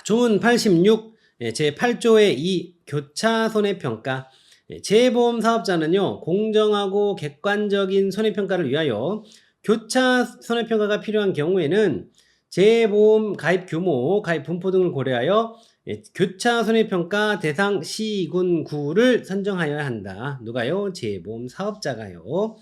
조문 86 제8조의 2 교차 손해평가. 재보험 사업자는요, 공정하고 객관적인 손해평가를 위하여 교차 손해평가가 필요한 경우에는 재보험 가입 규모, 가입 분포 등을 고려하여 교차 손해평가 대상 시군구를 선정하여야 한다. 누가요? 재보험 사업자가요.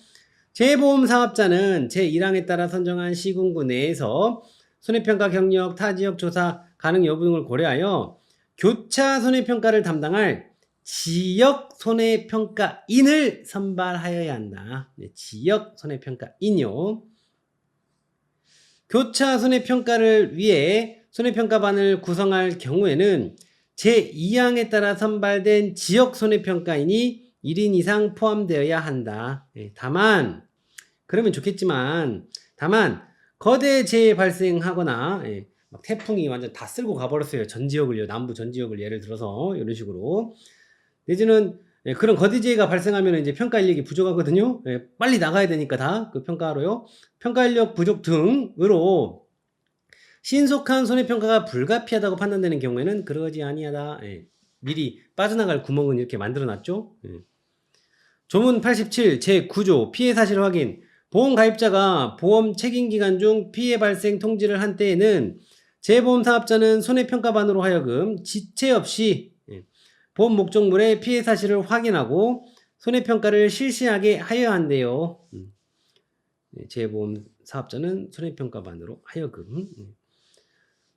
재보험 사업자는 제1항에 따라 선정한 시군구 내에서 손해평가 경력, 타지역 조사 가능 여부 등을 고려하여 교차 손해평가를 담당할 지역 손해평가인을 선발하여야 한다. 지역 손해평가인요. 교차 손해평가를 위해 손해평가반을 구성할 경우에는 제2항에 따라 선발된 지역 손해평가인이 1인 이상 포함되어야 한다. 다만 그러면 좋겠지만 거대 재해 발생하거나 막 태풍이 완전 다 쓸고 가버렸어요. 전 지역을요. 남부 전 지역을 예를 들어서 이런 식으로. 내지는 그런 거대 재해가 발생하면 이제 평가 인력이 부족하거든요. 빨리 나가야 되니까 다 그 평가로요. 평가 인력 부족 등으로 신속한 손해평가가 불가피하다고 판단되는 경우에는 그러지 아니하다. 미리 빠져나갈 구멍은 이렇게 만들어놨죠. 조문 87 제9조 피해 사실 확인. 보험 가입자가 보험 책임기간 중 피해 발생 통지를 한 때에는 재보험 사업자는 손해평가반으로 하여금 지체 없이 보험 목적물의 피해 사실을 확인하고 손해평가를 실시하게 하여야 한대요. 재보험 사업자는 손해평가반으로 하여금.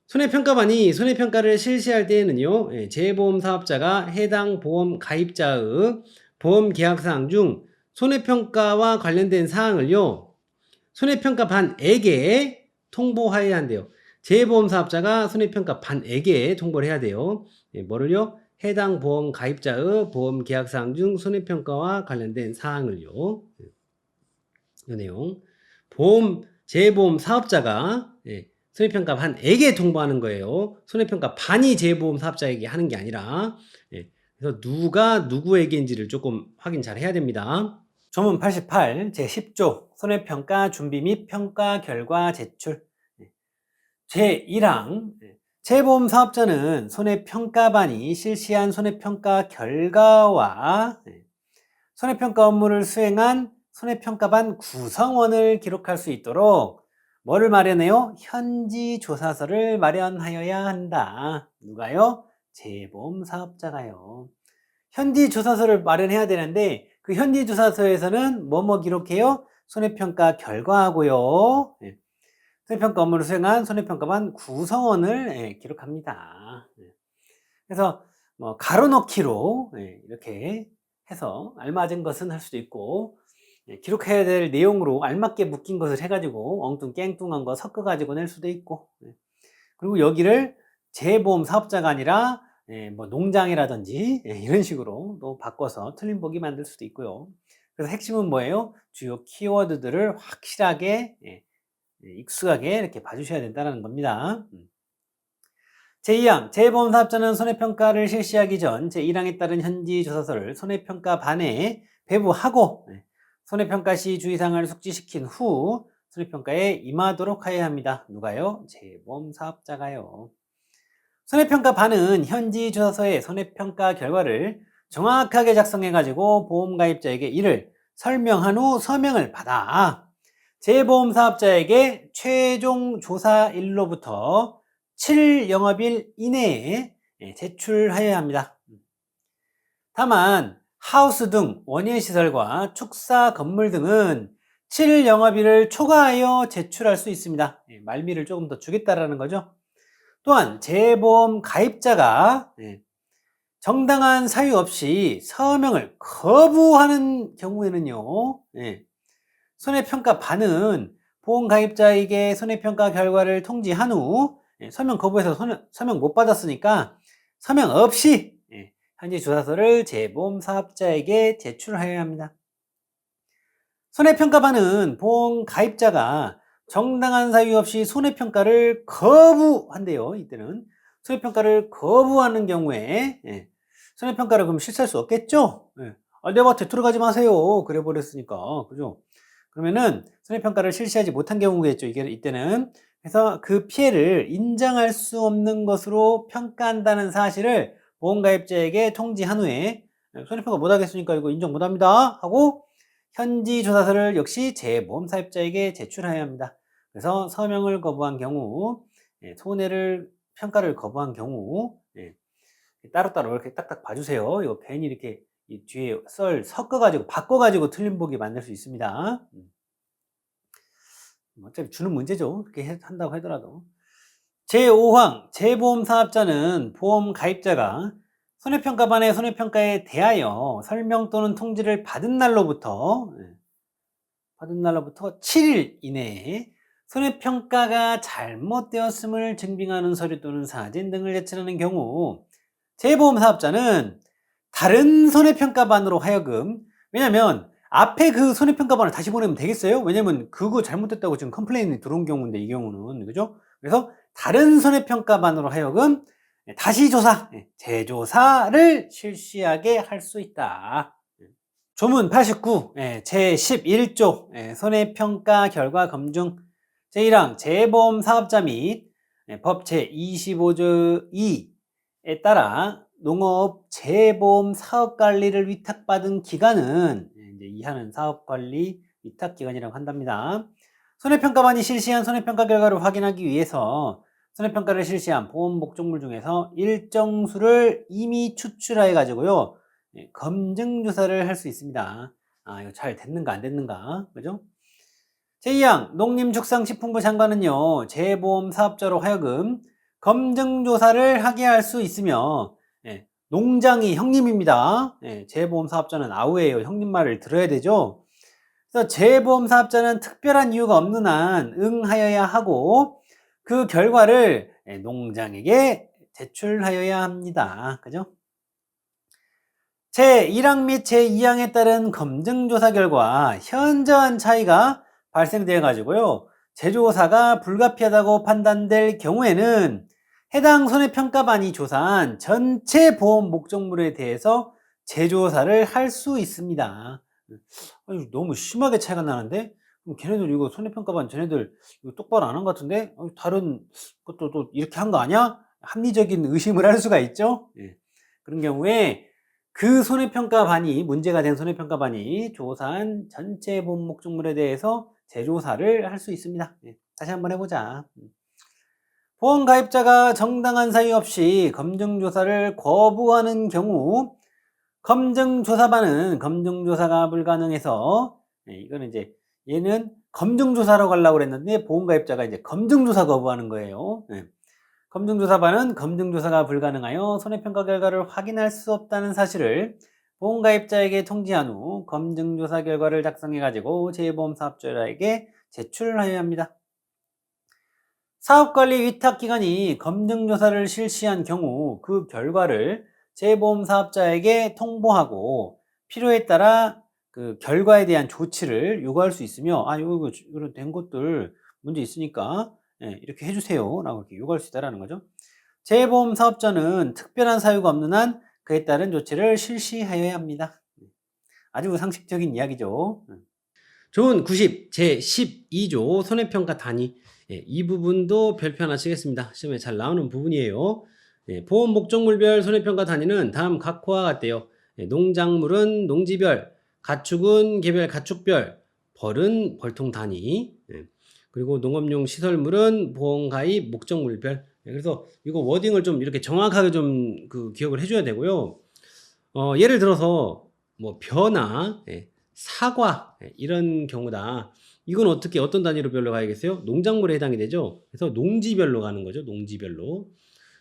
손해평가반이 손해평가를 실시할 때에는요, 재보험 사업자가 해당 보험 가입자의 보험 계약사항 중 손해평가와 관련된 사항을요, 손해평가반에게 통보하여야 한대요. 재보험 사업자가 손해평가반에게 통보를 해야 돼요. 뭐를요? 해당 보험 가입자의 보험 계약사항 중 손해평가와 관련된 사항을요. 이 내용. 재보험 사업자가 손해평가반에게 통보하는 거예요. 손해평가반이 재보험 사업자에게 하는 게 아니라. 그래서 누가 누구에게인지를 조금 확인 잘 해야 됩니다. 조문 88 제10조 손해평가 준비 및 평가 결과 제출. 제1항 재보험 사업자는 손해평가반이 실시한 손해평가 결과와 손해평가 업무를 수행한 손해평가반 구성원을 기록할 수 있도록 뭐를 마련해요? 현지조사서를 마련하여야 한다. 누가요? 재보험 사업자가요. 현지조사서를 마련해야 되는데 그 현지조사서에서는 뭐뭐 기록해요? 손해평가 결과하고요. 손해평가 업무를 수행한 손해평가반 구성원을 기록합니다. 그래서 뭐 가로넣기로 이렇게 해서 알맞은 것은 할 수도 있고 기록해야 될 내용으로 알맞게 묶인 것을 해가지고 엉뚱깽뚱한 거 섞어가지고 낼 수도 있고, 그리고 여기를 재보험 사업자가 아니라 뭐 농장이라든지 이런 식으로 또 바꿔서 틀린 보기 만들 수도 있고요. 그래서 핵심은 뭐예요? 주요 키워드들을 확실하게 익숙하게 이렇게 봐주셔야 된다는 겁니다. 제2항 재보험 사업자는 손해평가를 실시하기 전 제1항에 따른 현지조사서를 손해평가반에 배부하고 손해평가 시 주의사항을 숙지시킨 후 손해평가에 임하도록 하여야 합니다. 누가요? 재보험 사업자가요. 손해평가반은 현지조사서의 손해평가 결과를 정확하게 작성해가지고 보험가입자에게 이를 설명한 후 서명을 받아 재보험 사업자에게 최종 조사일로부터 7영업일 이내에 제출하여야 합니다. 다만 하우스 등 원예시설과 축사 건물 등은 7영업일을 초과하여 제출할 수 있습니다. 말미를 조금 더 주겠다라는 거죠. 또한 재보험 가입자가 정당한 사유 없이 서명을 거부하는 경우에는요, 손해평가반은 보험가입자에게 손해평가 결과를 통지한 후 서명 거부해서 서명 못 받았으니까 서명 없이 현지조사서를 재보험 사업자에게 제출하여야 합니다. 손해평가반은 보험가입자가 정당한 사유 없이 손해평가를 거부한대요. 이때는 손해평가를 거부하는 경우에 손해평가를 그럼 실시할 수 없겠죠? 내가 밭에 들어가지 마세요. 그래 버렸으니까. 그죠? 그러면은 손해평가를 실시하지 못한 경우겠죠. 이때는 그래서 그 피해를 인정할 수 없는 것으로 평가한다는 사실을 보험가입자에게 통지한 후에 손해평가 못하겠으니까 이거 인정 못합니다 하고 현지 조사서를 역시 재보험사입자에게 제출해야 합니다. 그래서 서명을 거부한 경우, 손해를 평가를 거부한 경우 따로따로 이렇게 딱딱 봐주세요. 이거 괜히 이렇게 이 뒤에 썰 섞어가지고 바꿔가지고 틀린 보기 만들 수 있습니다. 어차피 주는 문제죠. 그렇게 한다고 하더라도. 제5항 재보험사업자는 보험 가입자가 손해평가반의 손해평가에 대하여 설명 또는 통지를 받은 날로부터 7일 이내에 손해평가가 잘못되었음을 증빙하는 서류 또는 사진 등을 제출하는 경우 재보험사업자는 다른 손해평가반으로 하여금, 왜냐면 앞에 그 손해평가반을 다시 보내면 되겠어요? 왜냐면 그거 잘못됐다고 지금 컴플레인이 들어온 경우인데, 이 경우는, 그죠? 그래서 다른 손해평가반으로 하여금 다시 조사, 재조사를 실시하게 할 수 있다. 조문 89, 제11조 손해평가 결과 검증 제1항 재보험 사업자 및 법 제25조 2에 따라 농업 재보험 사업관리를 위탁받은 기관은 이제 이하는 사업관리 위탁기관이라고 한답니다. 손해평가반이 실시한 손해평가 결과를 확인하기 위해서 손해평가를 실시한 보험 목적물 중에서 일정 수를 이미 추출해 가지고요 검증 조사를 할 수 있습니다. 이거 잘 됐는가 안 됐는가, 그죠? 제2항 농림축산식품부 장관은요 재보험 사업자로 하여금 검증 조사를 하게 할 수 있으며, 농장이 형님입니다. 재보험 사업자는 아우예요. 형님 말을 들어야 되죠. 그래서 재보험 사업자는 특별한 이유가 없는 한 응하여야 하고 그 결과를 농장에게 제출하여야 합니다. 그죠? 제1항 및 제2항에 따른 검증조사 결과 현저한 차이가 발생되어 가지고요 재조사가 불가피하다고 판단될 경우에는 해당 손해평가반이 조사한 전체 보험 목적물에 대해서 재조사를 할 수 있습니다. 너무 심하게 차이가 나는데? 그럼 걔네들 이거 손해평가반 쟤네들 이거 똑바로 안 한 것 같은데? 다른 것도 또 이렇게 한 거 아니야? 합리적인 의심을 할 수가 있죠? 그런 경우에 그 손해평가반이, 문제가 된 손해평가반이 조사한 전체 보험 목적물에 대해서 재조사를 할 수 있습니다. 다시 한번 해보자. 보험 가입자가 정당한 사유 없이 검증조사를 거부하는 경우 검증조사반은 검증조사가 불가능해서, 이거는 이제 얘는 검증조사라고 하려고 그랬는데 보험 가입자가 이제 검증조사 거부하는 거예요. 검증조사반은 검증조사가 불가능하여 손해평가 결과를 확인할 수 없다는 사실을 보험가입자에게 통지한 후 검증조사 결과를 작성해가지고 재보험사업자에게 제출하여야 합니다. 사업관리 위탁기관이 검증조사를 실시한 경우 그 결과를 재보험사업자에게 통보하고 필요에 따라 그 결과에 대한 조치를 요구할 수 있으며, 이거 된 것들 문제 있으니까 이렇게 해주세요 라고 이렇게 요구할 수 있다는 거죠. 재보험 사업자는 특별한 사유가 없는 한 그에 따른 조치를 실시하여야 합니다. 아주 상식적인 이야기죠. 조은 90 제12조 손해평가 단위, 이 부분도 별표 하나 치겠습니다. 시험에 잘 나오는 부분이에요. 보험 목적물별 손해평가 단위는 다음 각호와 같대요. 농작물은 농지별, 가축은 개별 가축별, 벌은 벌통 단위, 그리고 농업용 시설물은 보험가입 목적물별. 그래서 이거 워딩을 좀 이렇게 정확하게 좀 그 기억을 해줘야 되고요. 예를 들어서 뭐 벼나 사과 이런 경우다. 이건 어떻게 어떤 단위로 별로 가야겠어요? 농작물에 해당이 되죠. 그래서 농지별로 가는 거죠. 농지별로.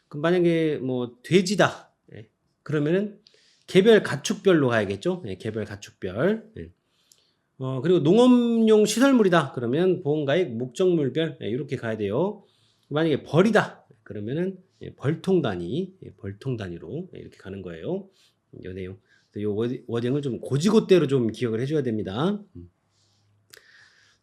그럼 만약에 뭐 돼지다. 그러면은 개별 가축별로 가야겠죠. 개별 가축별. 그리고 농업용 시설물이다. 그러면 보험가입 목적물별 이렇게 가야 돼요. 만약에 벌이다. 그러면은 벌통 단위, 벌통 단위로 이렇게 가는 거예요. 요 내용. 요 워딩을 좀 고지고대로 좀 기억을 해줘야 됩니다.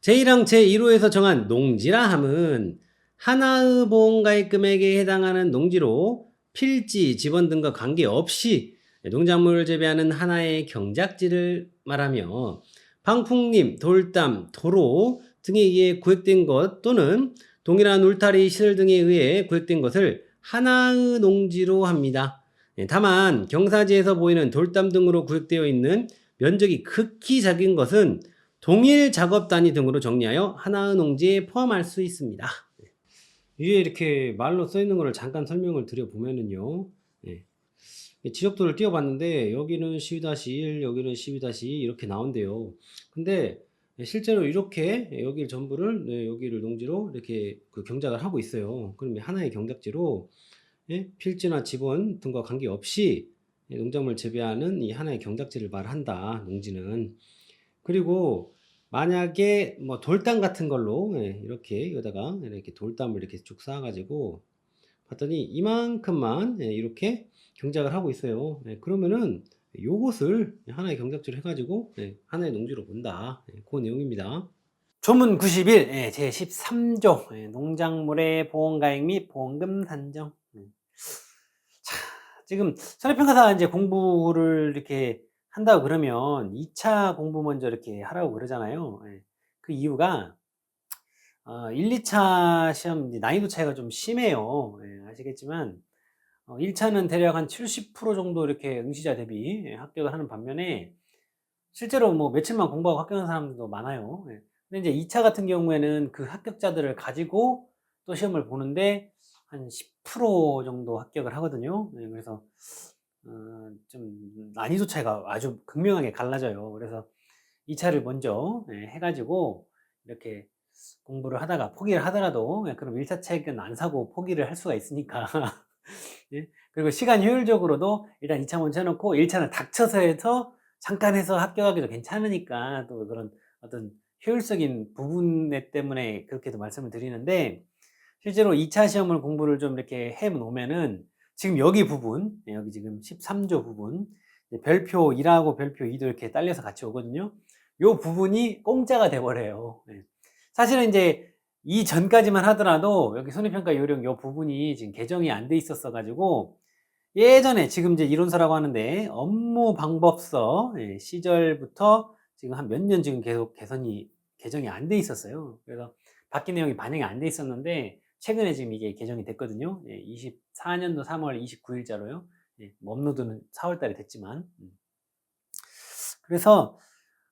제1항 제1호에서 정한 농지라 함은 하나의 보험가입 금액에 해당하는 농지로 필지, 지번 등과 관계없이 농작물을 재배하는 하나의 경작지를 말하며 방풍림, 돌담, 도로 등에 의해 구획된 것 또는 동일한 울타리 시설 등에 의해 구획된 것을 하나의 농지로 합니다. 다만 경사지에서 보이는 돌담 등으로 구획되어 있는 면적이 극히 작은 것은 동일 작업 단위 등으로 정리하여 하나의 농지에 포함할 수 있습니다. 위에 이렇게 말로 써 있는 거를 잠깐 설명을 드려보면은요. 지적도를 띄워봤는데 여기는 12-1, 여기는 12-2 이렇게 나온대요. 근데 실제로 이렇게 여기를 전부를 여기를 농지로 이렇게 그 경작을 하고 있어요. 그러면 하나의 경작지로 필지나 지번 등과 관계없이 농작물 재배하는 이 하나의 경작지를 말한다. 농지는. 그리고 만약에 뭐 돌담 같은 걸로 이렇게 여기다가 이렇게 돌담을 이렇게 쭉 쌓아가지고 봤더니 이만큼만 이렇게 경작을 하고 있어요. 그러면은 요것을 하나의 경작지로 해가지고 하나의 농지로 본다. 그 내용입니다. 조문 91 제 13조 농작물의 보험가액 및 보험금 산정. 자, 지금 손해평가사 이제 공부를 이렇게 한다고 그러면 2차 공부 먼저 이렇게 하라고 그러잖아요. 그 이유가 1, 2차 시험 난이도 차이가 좀 심해요. 아시겠지만 1차는 대략 한 70% 정도 이렇게 응시자 대비 합격을 하는 반면에 실제로 뭐 며칠만 공부하고 합격한 사람들도 많아요. 근데 이제 2차 같은 경우에는 그 합격자들을 가지고 또 시험을 보는데 한 10% 정도 합격을 하거든요. 그래서 좀 난이도 차이가 아주 극명하게 갈라져요. 그래서 2차를 먼저 해가지고 이렇게 공부를 하다가 포기를 하더라도 그럼 1차 책은 안 사고 포기를 할 수가 있으니까 그리고 시간 효율적으로도 일단 2차 먼저 해놓고 1차는 닥쳐서 해서 잠깐 해서 합격하기도 괜찮으니까 또 그런 어떤 효율적인 부분 때문에 그렇게도 말씀을 드리는데 실제로 2차 시험을 공부를 좀 이렇게 해 놓으면은 지금 여기 부분 여기 지금 13조 부분 별표 1하고 별표 2도 이렇게 딸려서 같이 오거든요. 요 부분이 공짜가 돼버려요. 사실은 이제 이전까지만 하더라도 여기 손해평가 요령 요 부분이 지금 개정이 안 돼 있었어 가지고 예전에 지금 이제 이론서라고 하는데 업무 방법서 시절부터 지금 한 몇 년 지금 계속 개정이 안 돼 있었어요. 그래서 바뀐 내용이 반영이 안 돼 있었는데 최근에 지금 이게 개정이 됐거든요. 24년도 3월 29일자로요. 업로드는 4월 달에 됐지만. 그래서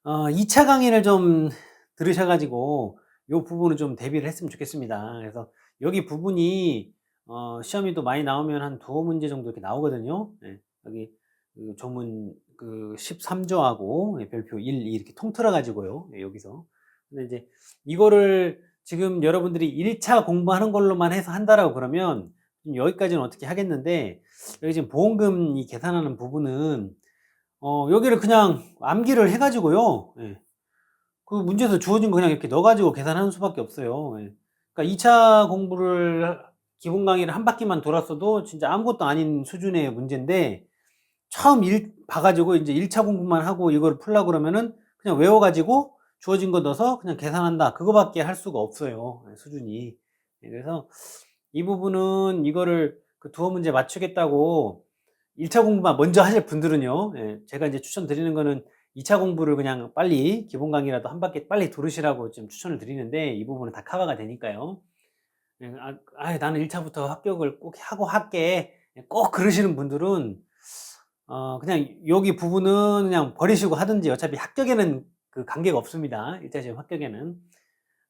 2차 강의를 좀 들으셔가지고 이 부분은 좀 대비를 했으면 좋겠습니다. 그래서 여기 부분이 시험이 또 많이 나오면 한 두어 문제 정도 이렇게 나오거든요. 여기 그 조문 그 13조하고 별표 1, 2 이렇게 통틀어 가지고요. 여기서. 근데 이제 이거를 지금 여러분들이 1차 공부하는 걸로만 해서 한다라고 그러면 여기까지는 어떻게 하겠는데 여기 지금 보험금 이 계산하는 부분은 여기를 그냥 암기를 해 가지고요. 그 문제에서 주어진 거 그냥 이렇게 넣어 가지고 계산하는 수밖에 없어요. 그러니까 2차 공부를 기본 강의를 한 바퀴만 돌았어도 진짜 아무것도 아닌 수준의 문제인데 처음 봐 가지고 이제 1차 공부만 하고 이거를 풀려고 그러면은 그냥 외워 가지고 주어진 거 넣어서 그냥 계산한다. 그거밖에 할 수가 없어요. 수준이. 그래서 이 부분은 이거를 그 두어 문제 맞추겠다고 1차 공부만 먼저 하실 분들은요. 제가 이제 추천드리는 거는 2차 공부를 그냥 빨리 기본 강의라도 한 바퀴 빨리 들으시라고 지금 추천을 드리는데 이 부분은 다 커버가 되니까요. 나는 1차부터 합격을 꼭 하고 할게. 꼭 그러시는 분들은 그냥 여기 부분은 그냥 버리시고 하든지 어차피 합격에는 그 관계가 없습니다. 1차 시험 합격에는.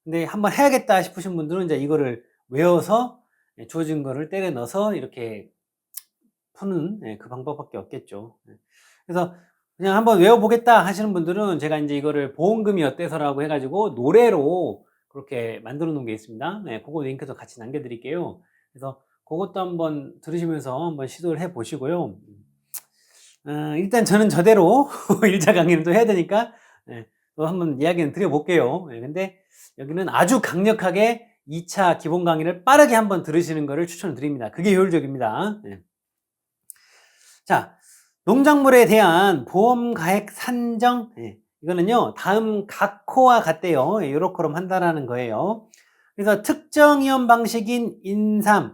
근데 한번 해야겠다 싶으신 분들은 이제 이거를 외워서 주어진 거를 때려 넣어서 이렇게 푸는 그 방법밖에 없겠죠. 그래서 그냥 한번 외워보겠다 하시는 분들은 제가 이제 이거를 보험금이 어때서라고 해가지고 노래로 그렇게 만들어 놓은 게 있습니다. 그거 링크도 같이 남겨드릴게요. 그래서 그것도 한번 들으시면서 한번 시도를 해 보시고요. 일단 저는 저대로 1차 강의는 또 해야 되니까 또 한번 이야기는 드려볼게요. 근데 여기는 아주 강력하게 2차 기본 강의를 빠르게 한번 들으시는 것을 추천을 드립니다. 그게 효율적입니다. 자, 농작물에 대한 보험가액 산정. 이거는요, 다음 각호와 같대요. 요렇게럼 한다라는 거예요. 그래서 특정위험 방식인 인삼.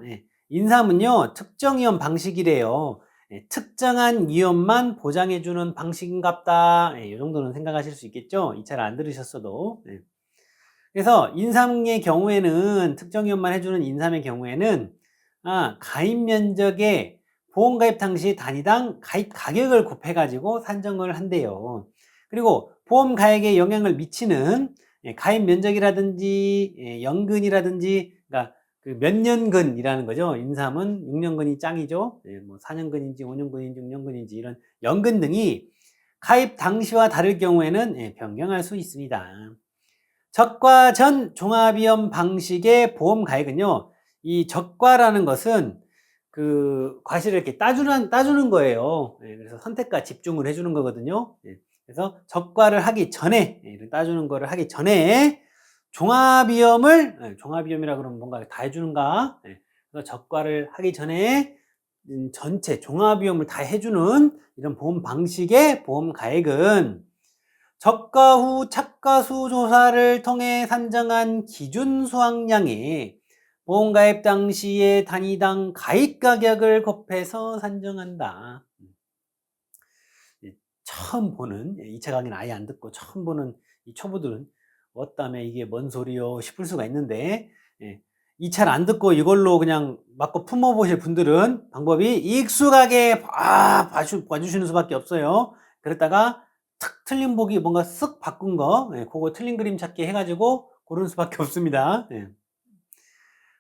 인삼은요, 특정위험 방식이래요. 특정한 위험만 보장해주는 방식인갑다. 이 정도는 생각하실 수 있겠죠? 이 차를 안 들으셨어도. 그래서 인삼의 경우에는 특정위험만 해주는 인삼의 경우에는 가입 면적에 보험 가입 당시 단위당 가입 가격을 곱해가지고 산정을 한대요. 그리고 보험 가액에 영향을 미치는 가입 면적이라든지 연근이라든지 그러니까 그 몇 년근이라는 거죠. 인삼은 6년근이 짱이죠. 뭐 4년근인지 5년근인지 6년근인지 이런 연근 등이 가입 당시와 다를 경우에는 변경할 수 있습니다. 적과 전 종합위험 방식의 보험 가액은요, 이 적과라는 것은 그 과실을 이렇게 따주는 거예요. 그래서 선택과 집중을 해주는 거거든요. 그래서 적과를 하기 전에, 따주는 거를 하기 전에 종합위험이라 그러면 뭔가 다 해주는가? 그래서 적과를 하기 전에 전체 종합위험을 다 해주는 이런 보험 방식의 보험 가액은 적과 후 착과수 조사를 통해 산정한 기준 수확량의 보험가입 당시의 단위당 가입 가격을 곱해서 산정한다. 처음 보는 2차 강의는 아예 안 듣고 처음 보는 이 초보들은 어따매 이게 뭔 소리요 싶을 수가 있는데 2차를 안 듣고 이걸로 그냥 맞고 품어보실 분들은 방법이 익숙하게 봐주시는 수밖에 없어요. 그랬다가 탁 틀린 보기 뭔가 쓱 바꾼 거 그거 틀린 그림 찾기 해가지고 고르는 수밖에 없습니다.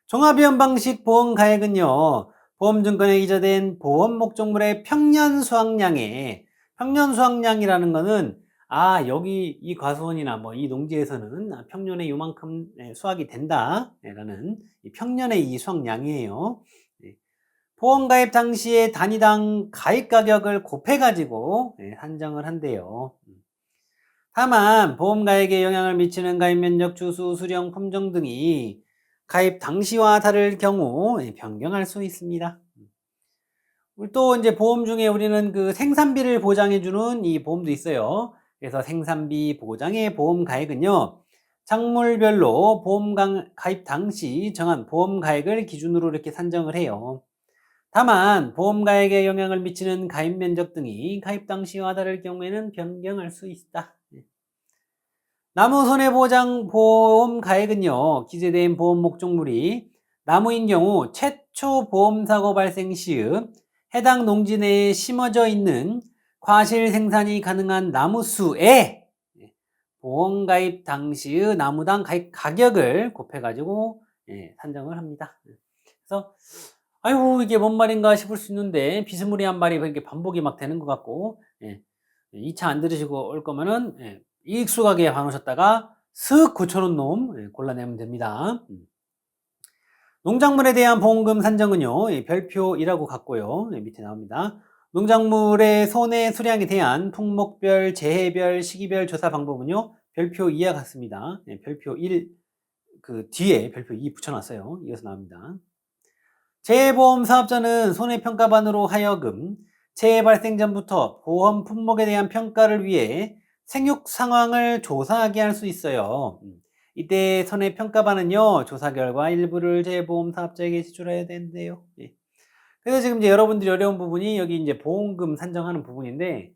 종합위험 방식 보험 가액은요, 보험증권에 기재된 보험 목적물의 평년 수확량이라는 거는 여기 이 과수원이나 뭐 이 농지에서는 평년에 요만큼 수확이 된다 라는 평년의 이 수확량이에요. 보험 가입 당시에 단위당 가입 가격을 곱해 가지고 산정을 한대요. 다만 보험 가액에 영향을 미치는 가입 면적, 주수, 수령, 품종 등이 가입 당시와 다를 경우 변경할 수 있습니다. 또 이제 보험 중에 우리는 그 생산비를 보장해주는 이 보험도 있어요. 그래서 생산비 보장의 보험 가액은요, 작물별로 보험 가입 당시 정한 보험 가액을 기준으로 이렇게 산정을 해요. 다만 보험 가액에 영향을 미치는 가입 면적 등이 가입 당시와 다를 경우에는 변경할 수 있다. 나무 손해보장 보험 가액은요, 기재된 보험 목적물이 나무인 경우 최초 보험사고 발생 시의 해당 농지 내에 심어져 있는 과실 생산이 가능한 나무 수에 보험 가입 당시의 나무당 가입 가격을 곱해가지고 산정을 합니다. 그래서 아이고 이게 뭔 말인가 싶을 수 있는데 비스무리한 말이 그렇게 반복이 막 되는 것 같고 2차 안 들으시고 올 거면은 익숙하게 봐놓으셨다가 슥 고쳐놓은 놈 골라내면 됩니다. 농작물에 대한 보험금 산정은요, 별표 1하고 같고요. 밑에 나옵니다. 농작물의 손해 수량에 대한 품목별, 재해별, 시기별 조사 방법은요, 별표 2와 같습니다. 별표 1, 그 뒤에 별표 2 붙여놨어요. 이어서 나옵니다. 재해보험 사업자는 손해평가반으로 하여금 재해 발생 전부터 보험 품목에 대한 평가를 위해 생육 상황을 조사하게 할 수 있어요. 이때 손해평가반은요, 조사 결과 일부를 재해보험 사업자에게 제출해야 되는데요. 그래서 지금 이제 여러분들이 어려운 부분이 여기 이제 보험금 산정하는 부분인데,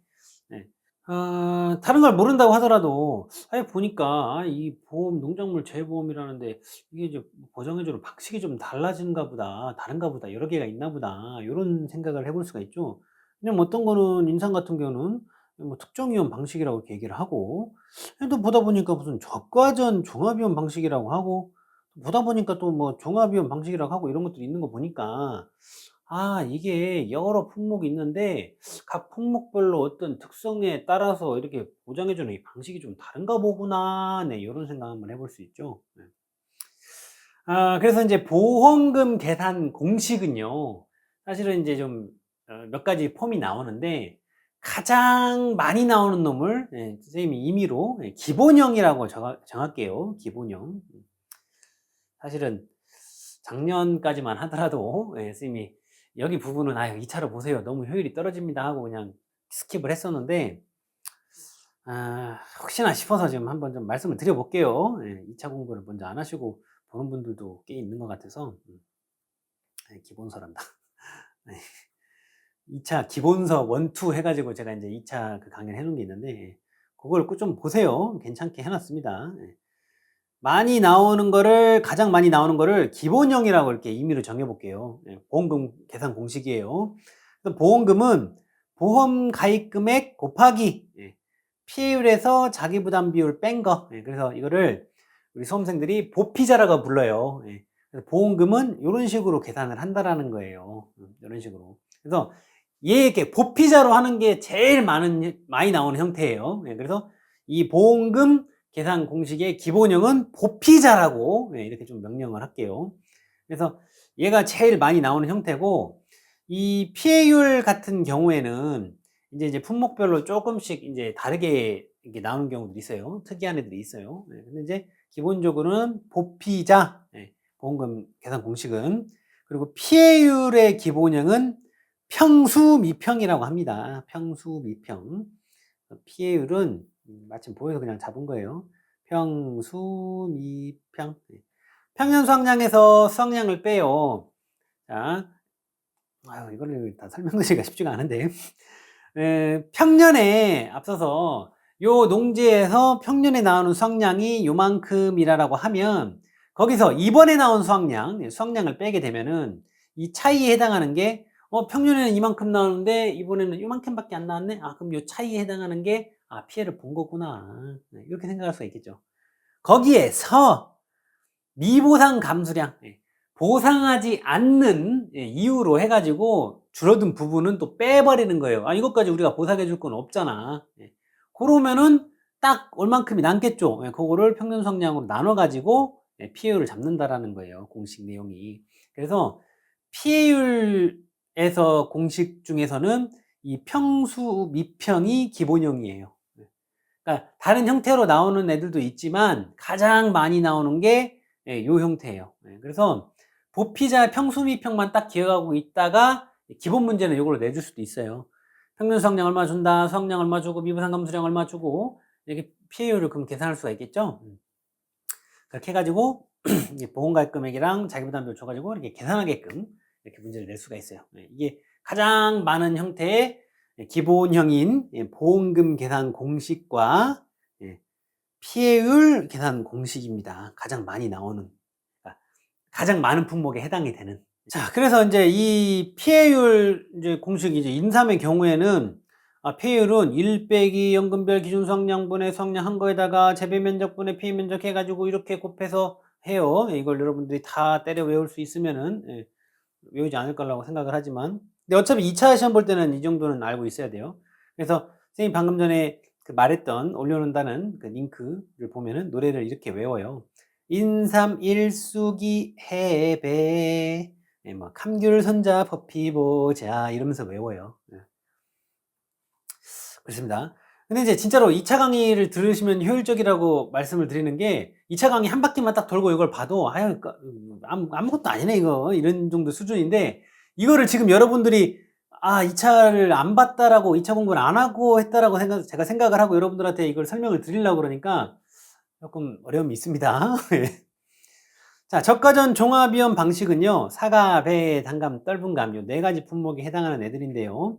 다른 걸 모른다고 하더라도, 보니까, 이 보험, 농작물 재보험이라는데, 이게 이제 보장해주는 방식이 좀 달라진가 보다, 다른가 보다, 여러 개가 있나 보다, 이런 생각을 해볼 수가 있죠. 그냥 어떤 거는, 인상 같은 경우는, 뭐 특정위험 방식이라고 이렇게 얘기를 하고, 또 보다 보니까 무슨 적과전 종합위험 방식이라고 하고, 보다 보니까 또 뭐 종합위험 방식이라고 하고 이런 것들이 있는 거 보니까, 이게 여러 품목이 있는데 각 품목별로 어떤 특성에 따라서 이렇게 보장해주는 이 방식이 좀 다른가 보구나. 네, 이런 생각 한번 해볼 수 있죠. 네. 그래서 이제 보험금 계산 공식은요, 사실은 이제 좀 몇 가지 폼이 나오는데 가장 많이 나오는 놈을 선생님이 임의로 기본형이라고 정할게요. 기본형. 사실은 작년까지만 하더라도 선생님이 여기 부분은 2차로 보세요. 너무 효율이 떨어집니다 하고 그냥 스킵을 했었는데 혹시나 싶어서 지금 한번 좀 말씀을 드려볼게요. 2차 공부를 먼저 안 하시고 보는 분들도 꽤 있는 것 같아서 기본서란다. 2차 기본서 1, 2 해가지고 제가 이제 2차 그 강의를 해놓은 게 있는데 그걸 꼭 좀 보세요. 괜찮게 해놨습니다. 많이 나오는 거를 가장 많이 나오는 거를 기본형이라고 이렇게 임의로 정해 볼게요. 예, 보험금 계산 공식이에요. 그래서 보험금은 보험 가입 금액 곱하기 피해율에서 자기 부담 비율 뺀 거. 그래서 이거를 우리 수험생들이 보피자라고 불러요. 그래서 보험금은 이런 식으로 계산을 한다라는 거예요. 이런 식으로. 그래서 이렇게 보피자로 하는 게 제일 많이 나오는 형태예요. 그래서 이 보험금 계산 공식의 기본형은 보피자라고 이렇게 좀 명령을 할게요. 그래서 얘가 제일 많이 나오는 형태고, 이 피해율 같은 경우에는 이제 품목별로 조금씩 이제 다르게 이렇게 나오는 경우도 있어요. 특이한 애들이 있어요. 근데 이제 기본적으로는 보피자, 보험금 계산 공식은, 그리고 피해율의 기본형은 평수미평이라고 합니다. 평수미평. 피해율은 마침 보여서 그냥 잡은 거예요. 평수미평. 평년 수확량에서 수확량을 빼요. 자, 이거를 다 설명드리기가 쉽지가 않은데. 평년에 앞서서 요 농지에서 평년에 나오는 수확량이 요만큼이라고 하면, 거기서 이번에 나온 수확량을 빼게 되면은 이 차이에 해당하는 게 평년에는 이만큼 나오는데 이번에는 이만큼밖에 안 나왔네. 그럼 요 차이에 해당하는 게 피해를 본 거구나. 이렇게 생각할 수가 있겠죠. 거기에서 미보상 감수량, 보상하지 않는 이유로 해가지고 줄어든 부분은 또 빼버리는 거예요. 이것까지 우리가 보상해 줄 건 없잖아. 그러면은 딱 얼만큼이 남겠죠. 그거를 평년 수확량으로 나눠가지고 피해율을 잡는다라는 거예요. 공식 내용이. 그래서 피해율에서 공식 중에서는 이 평수 미평이 기본형이에요. 그러니까 다른 형태로 나오는 애들도 있지만 가장 많이 나오는 게 요 형태예요. 그래서 보피자 평수미평만 딱 기억하고 있다가 기본 문제는 이걸로 내줄 수도 있어요. 평년 수확량 얼마 준다, 수확량 얼마 주고, 미부상 감수량 얼마 주고, 이렇게 피해율을 그럼 계산할 수가 있겠죠. 그렇게 해가지고 보험가입 금액이랑 자기부담비를 줘가지고 이렇게 계산하게끔 이렇게 문제를 낼 수가 있어요. 이게 가장 많은 형태의 기본형인 보험금 계산 공식과 피해율 계산 공식입니다. 가장 많이 나오는, 그러니까 가장 많은 품목에 해당이 되는. 자, 그래서 이제 이 피해율 이제 공식이 이제 인삼의 경우에는 피해율은 1 빼기 연금별 기준 수확량분의 수확량한 거에다가 재배 면적분의 피해 면적 해가지고 이렇게 곱해서 해요. 이걸 여러분들이 다 때려 외울 수 있으면은 외우지 않을 거라고 생각을 하지만, 근데 어차피 2차 시험 볼 때는 이 정도는 알고 있어야 돼요. 그래서 선생님 방금 전에 말했던 올려놓는다는 그 링크를 보면은 노래를 이렇게 외워요. 인삼 일수기 해배, 뭐 감귤 선자 퍼피 보자 이러면서 외워요. 그렇습니다. 근데 이제 진짜로 2차 강의를 들으시면 효율적이라고 말씀을 드리는 게, 2차 강의 한 바퀴만 딱 돌고 이걸 봐도 아무것도 아니네 이거, 이런 정도 수준인데, 이거를 지금 여러분들이 2차를 안 봤다라고, 2차 공부를 안 하고 했다라고 제가 생각을 하고 여러분들한테 이걸 설명을 드리려고 그러니까 조금 어려움이 있습니다. 자, 저가전 종합위험 방식은요, 사과, 배, 단감, 떫은감 요 4가지 품목에 해당하는 애들인데요.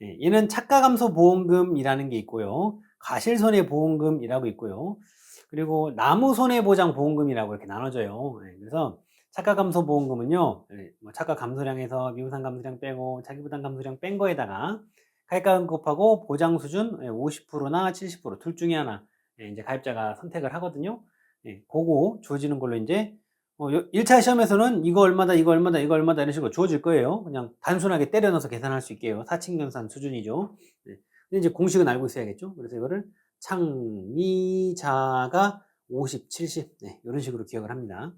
얘는 착가감소보험금이라는 게 있고요, 과실손해보험금이라고 있고요, 그리고 나무손해보장보험금이라고 이렇게 나눠져요. 그래서 착가감소보험금은요, 뭐 착가감소량에서 미부상감소량 빼고 자기부담감소량 뺀 거에다가 가입가액 곱하고 보장수준 50%나 70% 둘 중에 하나 이제 가입자가 선택을 하거든요. 그거 주어지는 걸로 이제 1차 시험에서는 이거 얼마다, 이거 얼마다, 이거 얼마다 이런 식으로 주어질 거예요. 그냥 단순하게 때려 넣어서 계산할 수 있게요. 사칙연산 수준이죠. 근데 이제 공식은 알고 있어야겠죠. 그래서 이거를 창미자가 50, 70 이런 식으로 기억을 합니다.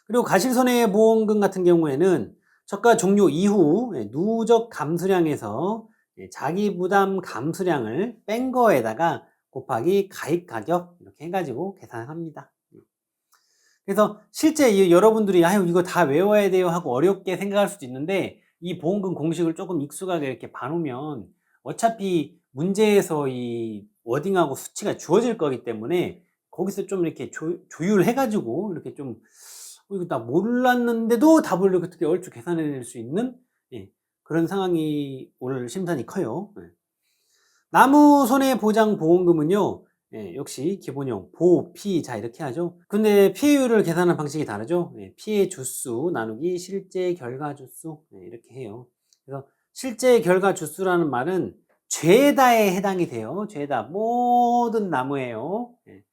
그리고 과실손해보험금 같은 경우에는 저가 종료 이후 누적 감수량에서 자기 부담 감수량을 뺀 거에다가 곱하기 가입 가격 이렇게 해가지고 계산을 합니다. 그래서 실제 여러분들이 이거 다 외워야 돼요 하고 어렵게 생각할 수도 있는데, 이 보험금 공식을 조금 익숙하게 이렇게 봐놓으면 어차피 문제에서 이 워딩하고 수치가 주어질 거기 때문에 거기서 좀 이렇게 조율해가지고 이렇게 좀 이거 나 몰랐는데도 답을 어떻게 얼추 계산해낼 수 있는 그런 상황이 오늘 심산이 커요. 나무손해보장보험금은요, 예, 역시 기본형 보피자 이렇게 하죠. 근데 피해율을 계산하는 방식이 다르죠. 예, 피해 주수 나누기 실제 결과 주수 이렇게 해요. 그래서 실제 결과 주수라는 말은 죄다에 해당이 돼요. 죄다 모든 나무예요. 예,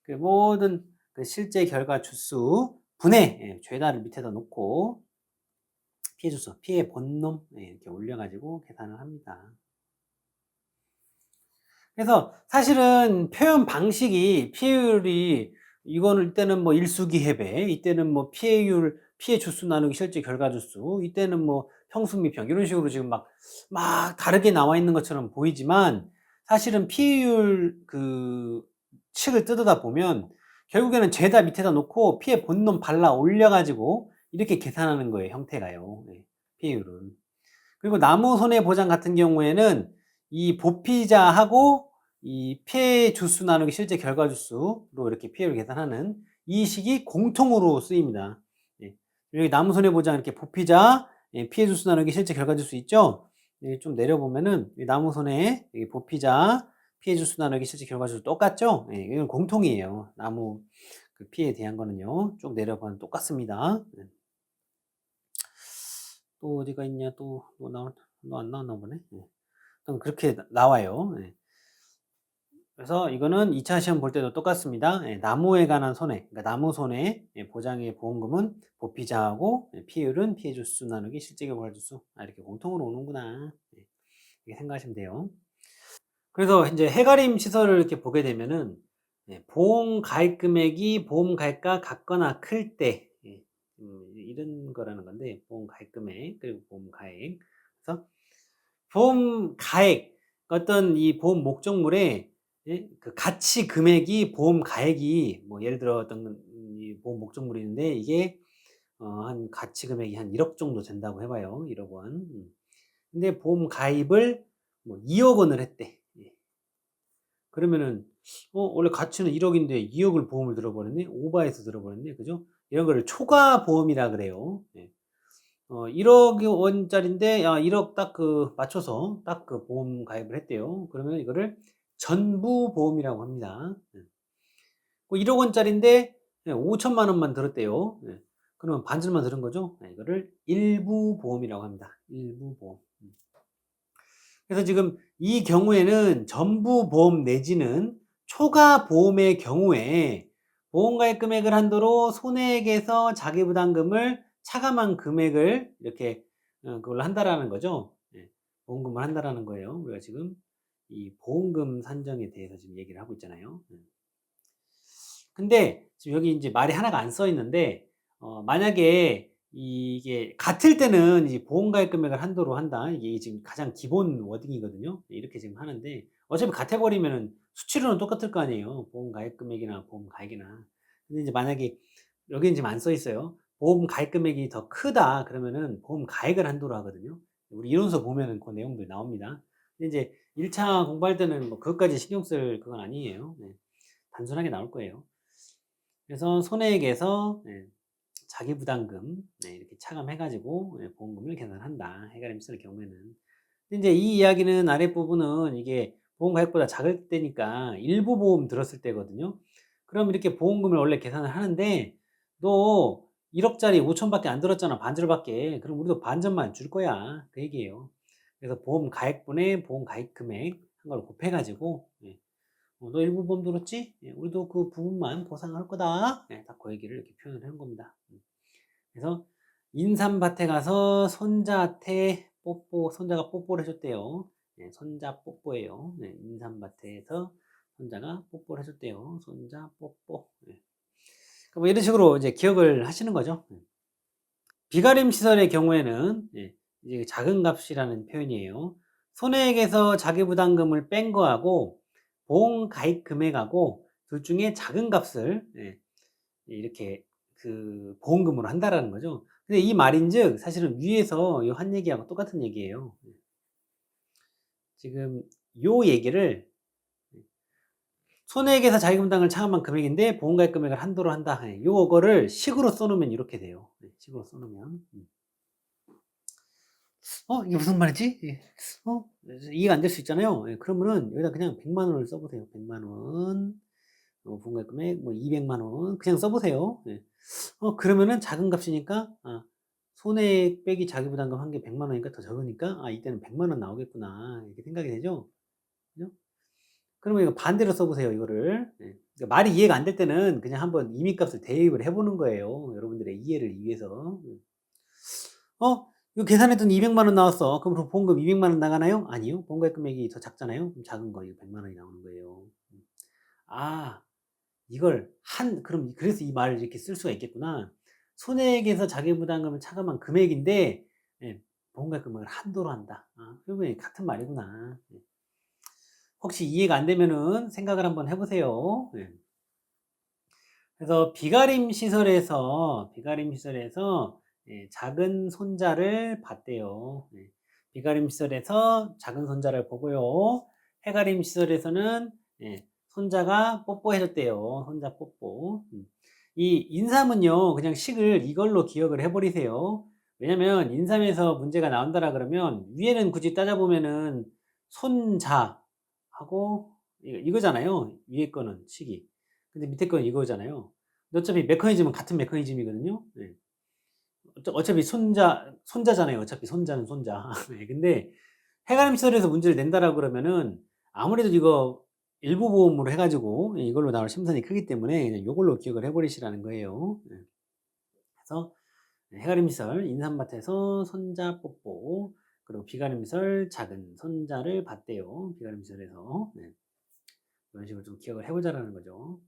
그 모든 그 실제 결과 주수 분의 죄다를 밑에다 놓고 피해 주수, 피해 본놈 이렇게 올려가지고 계산을 합니다. 그래서 사실은 표현 방식이 피해율이 이거는 이때는 뭐 일수기해배, 이때는 뭐 피해율, 피해 주수 나누기 실제 결과 주수, 이때는 뭐 평수미평 이런 식으로 지금 막 다르게 나와 있는 것처럼 보이지만 사실은 피해율 그 칙을 뜯어다 보면 결국에는 죄다 밑에다 놓고 피해 본놈 발라 올려가지고 이렇게 계산하는 거예요, 형태가요. 네, 피해율은. 그리고 나무 손해보장 같은 경우에는 이 보피자하고 이 피해 주수 나누기 실제 결과 주수로 이렇게 피해를 계산하는 이 식이 공통으로 쓰입니다. 예. 여기 나무 손해보장 이렇게 보피자, 피해 주수 나누기 실제 결과 주수 있죠? 좀 내려보면은 나무 손해, 보피자, 피해 주수 나누기 실제 결과 주수 똑같죠? 이건 공통이에요. 나무 그 피해에 대한 거는요. 쭉 내려보면 똑같습니다. 또 어디가 있냐? 안 나왔나 보네. 그렇게 나와요. 그래서 이거는 2차 시험 볼 때도 똑같습니다. 나무에 관한 손해, 그러니까 나무 손해 보장의 보험금은 보피자하고 피해율은 피해 주수 나누기 실제 결과 주수 이렇게 공통으로 오는구나. 이렇게 생각하시면 돼요. 그래서 이제 해가림 시설을 이렇게 보게 되면은 보험 가입 금액이 보험 가입과 같거나 클 때 이런 거라는 건데 보험 가입 금액 그리고 보험 가액. 그래서 보험 가액 어떤 이 보험 목적물의 그 가치 금액이 보험 가액이 뭐 예를 들어 어떤 이 보험 목적물이 있는데 이게 한 가치 금액이 한 1억 정도 된다고 해봐요. 1억 원. 근데 보험 가입을 뭐 2억 원을 했대. 그러면은 원래 가치는 1억인데 2억을 보험을 들어버렸네. 오버해서 들어버렸네. 그죠? 이런 거를 초과 보험이라 그래요. 1억 원짜리인데 1억 딱 그 맞춰서 딱 그 보험 가입을 했대요. 그러면 이거를 전부 보험이라고 합니다. 1억 원짜리인데 5천만 원만 들었대요. 그러면 반절만 들은 거죠. 이거를 일부 보험이라고 합니다. 일부 보험. 그래서 지금 이 경우에는 전부 보험 내지는 초과 보험의 경우에 보험가입 금액을 한도로 손해액에서 자기부담금을 차감한 금액을 이렇게 그걸로 한다라는 거죠. 보험금을 한다라는 거예요. 우리가 지금 이 보험금 산정에 대해서 지금 얘기를 하고 있잖아요. 근데 지금 여기 이제 말이 하나가 안 써 있는데 만약에 이게 같을 때는 이제 보험가입 금액을 한도로 한다. 이게 지금 가장 기본 워딩이거든요. 이렇게 지금 하는데 어차피 같아 버리면은 수치로는 똑같을 거 아니에요. 보험가입 금액이나 보험가액이나. 근데 이제 만약에 여기는 지금 안 써 있어요. 보험가입 금액이 더 크다 그러면은 보험가액을 한도로 하거든요. 우리 이론서 보면은 그 내용들이 나옵니다. 근데 이제 1차 공부할 때는 뭐 그것까지 신경 쓸 그건 아니에요. 단순하게 나올 거예요. 그래서 손해액에서 자기부담금 이렇게 차감해가지고 보험금을 계산한다. 해가림 쓸 경우에는. 근데 이제 이 이야기는 아랫부분은 이게 보험 가액보다 작을 때니까 일부 보험 들었을 때거든요. 그럼 이렇게 보험금을 원래 계산을 하는데 너 1억짜리 5천밖에 안 들었잖아. 반절밖에. 그럼 우리도 반절만 줄 거야. 그 얘기예요. 그래서 보험 가액분의 보험 가입 금액 한 걸 곱해가지고 너 일부 보험 들었지? 우리도 그 부분만 보상할 거다. 딱 그 얘기를 이렇게 표현을 한 겁니다. 그래서 인삼밭에 가서 손자한테 손자가 뽀뽀를 해줬대요. 손자 뽀뽀예요. 인삼밭에서 손자가 뽀뽀를 해줬대요. 손자 뽀뽀. 뭐 이런 식으로 이제 기억을 하시는 거죠. 비가림 시설의 경우에는 이제 작은 값이라는 표현이에요. 손해액에서 자기부담금을 뺀 거하고 보험 가입 금액하고 둘 중에 작은 값을 이렇게 그 보험금으로 한다라는 거죠. 근데 이 말인즉 사실은 위에서 이 한 얘기하고 똑같은 얘기예요. 지금 요 얘기를 손해액에서 자기부담을 차감한 금액인데 보험가입 금액을 한도로 한다. 요거를 식으로 써놓으면 이렇게 돼요. 식으로 써놓으면 이게 무슨 말이지? 예. 이해가 안 될 수 있잖아요. 예, 그러면은 여기다 그냥 100만 원을 써 보세요. 100만 원. 분갈 금액 뭐 200만 원 그냥 써 보세요. 예. 그러면은 작은 값이니까 손해액 빼기 자기부담금 한 게 100만 원이니까 더 적으니까 이때는 100만 원 나오겠구나. 이렇게 생각이 되죠? 그죠? 그러면 이거 반대로 써 보세요, 이거를. 예. 그러니까 말이 이해가 안 될 때는 그냥 한번 임의값을 대입을 해 보는 거예요. 여러분들의 이해를 위해서. 이거 계산했더니 200만 원 나왔어. 그럼 보험금 200만 원 나가나요? 아니요. 보험가입 금액이 더 작잖아요. 그럼 작은 거 이거 100만 원이 나오는 거예요. 아, 이걸 그럼 그래서 이 말을 이렇게 쓸 수가 있겠구나. 손해액에서 자기부담금을 차감한 금액인데 예, 보험가입 금액을 한도로 한다. 결국에 같은 말이구나. 예. 혹시 이해가 안 되면은 생각을 한번 해보세요. 예. 그래서 비가림 시설에서 작은 손자를 봤대요. 비가림 시설에서 작은 손자를 보고요. 해가림 시설에서는 손자가 뽀뽀해줬대요. 손자 뽀뽀. 이 인삼은요, 그냥 식을 이걸로 기억을 해버리세요. 왜냐면 인삼에서 문제가 나온다라 그러면 위에는 굳이 따져보면은 손자하고 이거잖아요. 위에 거는 식이. 근데 밑에 거는 이거잖아요. 근데 어차피 메커니즘은 같은 메커니즘이거든요. 네. 어차피 손자잖아요. 어차피 손자는 손자. 네, 근데 해가림 시설에서 문제를 낸다라고 그러면은 아무래도 이거 일부 보험으로 해가지고 이걸로 나올 심산이 크기 때문에 그냥 이걸로 기억을 해버리시라는 거예요. 네. 그래서 해가림 시설 인삼밭에서 손자 뽀뽀 그리고 비가림 시설 작은 손자를 봤대요. 비가림 시설에서 네. 이런 식으로 좀 기억을 해보자라는 거죠.